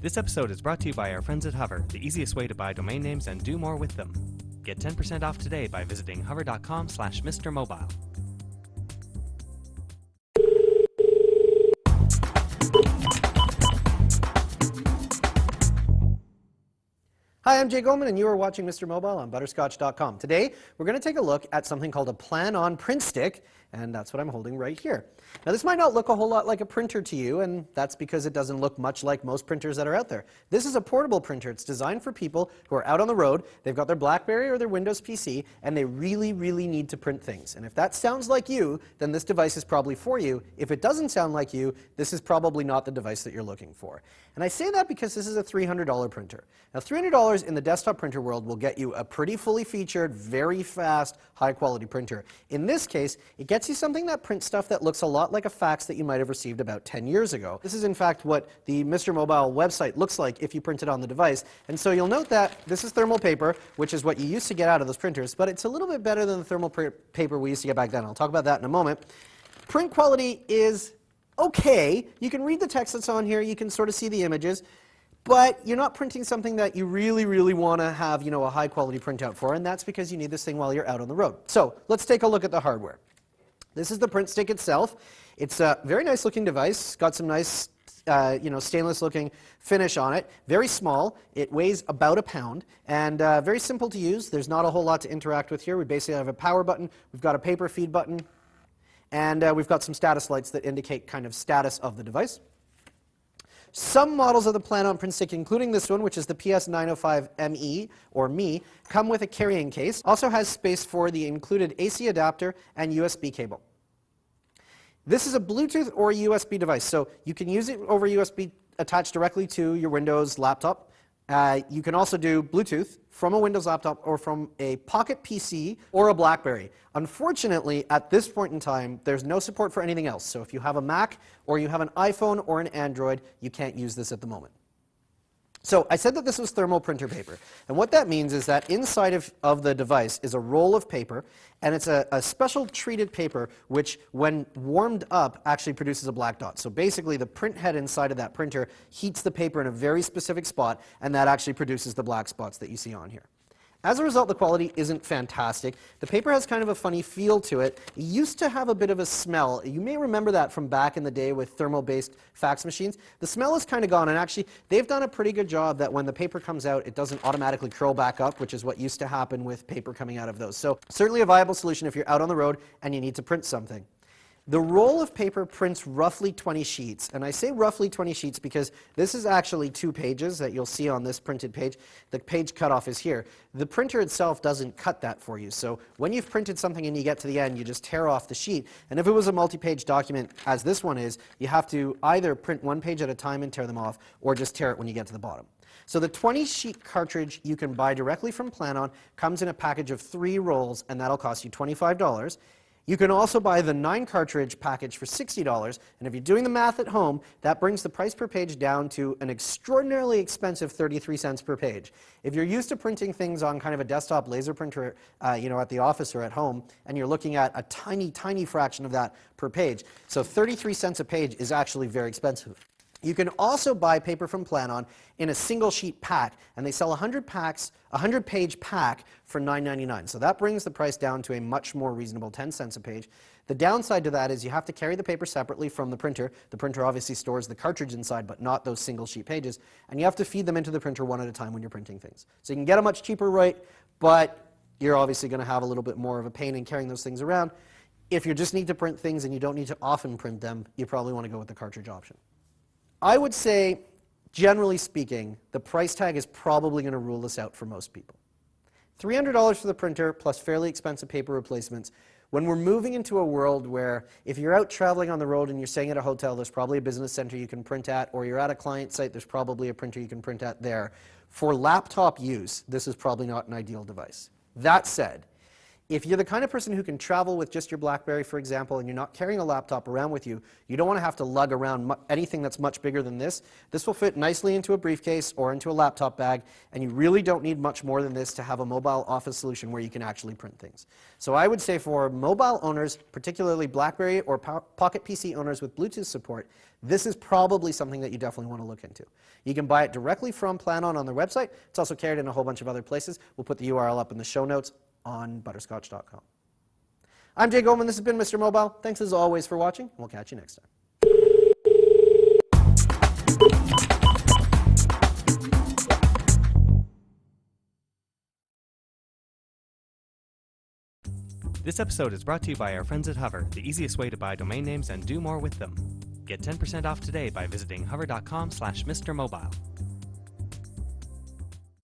This episode is brought to you by our friends at Hover, the easiest way to buy domain names and do more with them. Get 10% off today by visiting hover.com/MrMobile. Hi, I'm Jay Goldman, and you are watching Mr. Mobile on Butterscotch.com. Today, we're going to take a look at something called a Planon PrintStik, and that's what I'm holding right here. Now, this might not look a whole lot like a printer to you, and that's because it doesn't look much like most printers that are out there. This is a portable printer. It's designed for people who are out on the road, they've got their BlackBerry or their Windows PC, and they really, really need to print things. And if that sounds like you, then this device is probably for you. If it doesn't sound like you, this is probably not the device that you're looking for. And I say that because this is a $300 printer. Now, $300 in the desktop printer world will get you a pretty fully featured, very fast, high-quality printer. In this case, it gets you something that prints stuff that looks a lot like a fax that you might have received about 10 years ago. This is, in fact, what the Mr. Mobile website looks like if you print it on the device. And so you'll note that this is thermal paper, which is what you used to get out of those printers, but it's a little bit better than the thermal paper we used to get back then. I'll talk about that in a moment. Print quality is okay. You can read the text that's on here. You can sort of see the images. But you're not printing something that you really, really want to have, a high-quality printout for, and that's because you need this thing while you're out on the road. So let's take a look at the hardware. This is the PrintStik itself. It's a very nice-looking device. Got some nice, stainless-looking finish on it. Very small. It weighs about a pound, and very simple to use. There's not a whole lot to interact with here. We basically have a power button. We've got a paper feed button, and we've got some status lights that indicate kind of status of the device. Some models of the Planon PrintStik, including this one, which is the PS905ME, or ME, come with a carrying case. Also has space for the included AC adapter and USB cable. This is a Bluetooth or USB device, so you can use it over USB attached directly to your Windows laptop. You can also do Bluetooth from a Windows laptop or from a Pocket PC or a BlackBerry. Unfortunately, at this point in time, there's no support for anything else. So if you have a Mac or you have an iPhone or an Android, you can't use this at the moment. So I said that this was thermal printer paper. And what that means is that inside of the device is a roll of paper, and it's a special treated paper which, when warmed up, actually produces a black dot. So basically, the print head inside of that printer heats the paper in a very specific spot, and that actually produces the black spots that you see on here. As a result, the quality isn't fantastic. The paper has kind of a funny feel to it. It used to have a bit of a smell. You may remember that from back in the day with thermal-based fax machines. The smell is kind of gone, and actually, they've done a pretty good job that when the paper comes out, it doesn't automatically curl back up, which is what used to happen with paper coming out of those. So certainly a viable solution if you're out on the road and you need to print something. The roll of paper prints roughly 20 sheets, and I say roughly 20 sheets because this is actually 2 pages that you'll see on this printed page. The page cutoff is here. The printer itself doesn't cut that for you, so when you've printed something and you get to the end, you just tear off the sheet. And if it was a multi-page document, as this one is, you have to either print one page at a time and tear them off, or just tear it when you get to the bottom. So the 20-sheet cartridge you can buy directly from Planon comes in a package of 3 rolls, and that'll cost you $25. You can also buy the 9-cartridge package for $60, and if you're doing the math at home, that brings the price per page down to an extraordinarily expensive 33 cents per page. If you're used to printing things on kind of a desktop laser printer, at the office or at home, and you're looking at a tiny, tiny fraction of that per page, so 33 cents a page is actually very expensive. You can also buy paper from Planon in a single sheet pack, and they sell a 100-page pack for $9.99. So that brings the price down to a much more reasonable 10 cents a page. The downside to that is you have to carry the paper separately from the printer. The printer obviously stores the cartridge inside, but not those single sheet pages. And you have to feed them into the printer one at a time when you're printing things. So you can get a much cheaper rate, but you're obviously going to have a little bit more of a pain in carrying those things around. If you just need to print things and you don't need to often print them, you probably want to go with the cartridge option. I would say, generally speaking, the price tag is probably going to rule this out for most people. $300 for the printer plus fairly expensive paper replacements. When we're moving into a world where if you're out traveling on the road and you're staying at a hotel, there's probably a business center you can print at, or you're at a client site, there's probably a printer you can print at there. For laptop use, this is probably not an ideal device. That said, If you're the kind of person who can travel with just your BlackBerry, for example, and you're not carrying a laptop around with you, you don't want to have to lug around anything that's much bigger than this. This will fit nicely into a briefcase or into a laptop bag, and you really don't need much more than this to have a mobile office solution where you can actually print things. So I would say for mobile owners, particularly BlackBerry or Pocket PC owners with Bluetooth support, this is probably something that you definitely want to look into. You can buy it directly from Planon on their website. It's also carried in a whole bunch of other places. We'll put the URL up in the show notes on butterscotch.com. I'm Jay Goldman. This has been Mr. Mobile. Thanks as always for watching. We'll catch you next time. This episode is brought to you by our friends at Hover, the easiest way to buy domain names and do more with them. Get 10% off today by visiting hover.com/MrMobile.